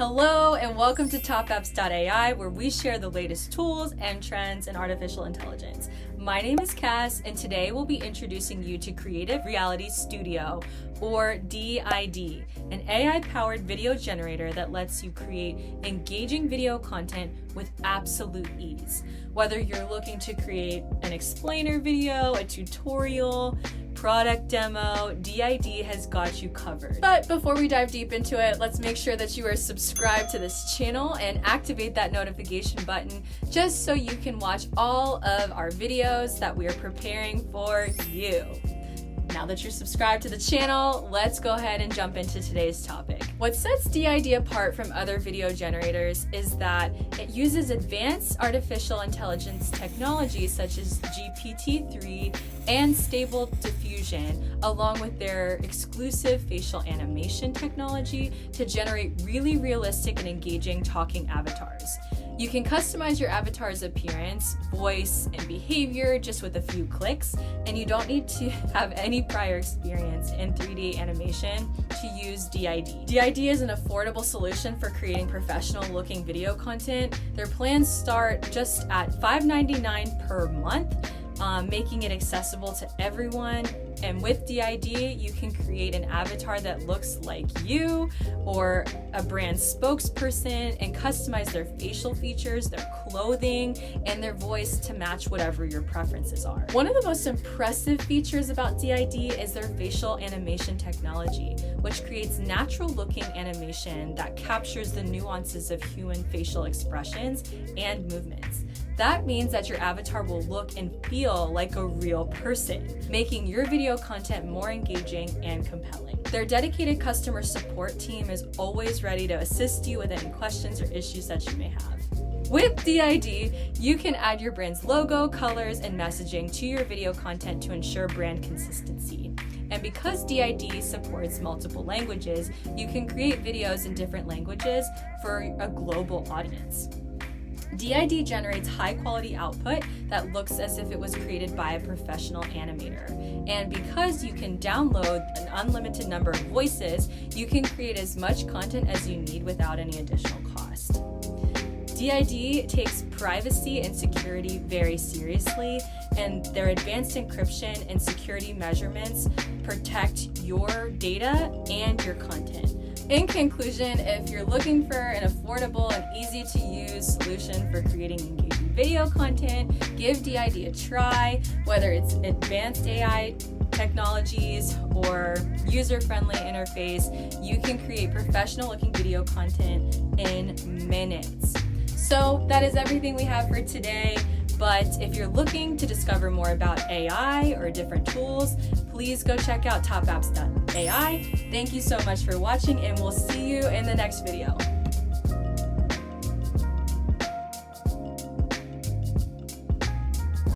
Hello and welcome to TopApps.ai, where we share the latest tools and trends in artificial intelligence. My name is Cass, and today we'll be introducing you to Creative Reality Studio, or DID, an AI-powered video generator that lets you create engaging video content with absolute ease. Whether you're looking to create an explainer video, a tutorial, product demo, DID has got you covered. But before we dive deep into it, let's make sure that you are subscribed to this channel and activate that notification button just so you can watch all of our videos that we are preparing for you. Now that you're subscribed to the channel, let's go ahead and jump into today's topic. What sets DID apart from other video generators is that it uses advanced artificial intelligence technologies such as GPT-3 and Stable Diffusion, along with their exclusive facial animation technology to generate really realistic and engaging talking avatars. You can customize your avatar's appearance, voice, and behavior just with a few clicks, and you don't need to have any prior experience in 3D animation to use DID. DID is an affordable solution for creating professional-looking video content. Their plans start just at $5.99 per month, making it accessible to everyone. And with DID, you can create an avatar that looks like you or a brand spokesperson and customize their facial features, their clothing, and their voice to match whatever your preferences are. One of the most impressive features about DID is their facial animation technology, which creates natural-looking animation that captures the nuances of human facial expressions and movements. That means that your avatar will look and feel like a real person, making your video content more engaging and compelling. Their dedicated customer support team is always ready to assist you with any questions or issues that you may have. With DID, you can add your brand's logo, colors, and messaging to your video content to ensure brand consistency. And because DID supports multiple languages, you can create videos in different languages for a global audience. DID generates high-quality output that looks as if it was created by a professional animator. And because you can download an unlimited number of voices, you can create as much content as you need without any additional cost. DID takes privacy and security very seriously, and their advanced encryption and security measurements protect your data and your content. In conclusion, if you're looking for an affordable and easy-to-use solution for creating engaging video content, give DID a try. Whether it's advanced AI technologies or user-friendly interface, you can create professional-looking video content in minutes. So that is everything we have for today. But if you're looking to discover more about AI or different tools, please go check out TopApps.ai. Thank you so much for watching, and we'll see you in the next video.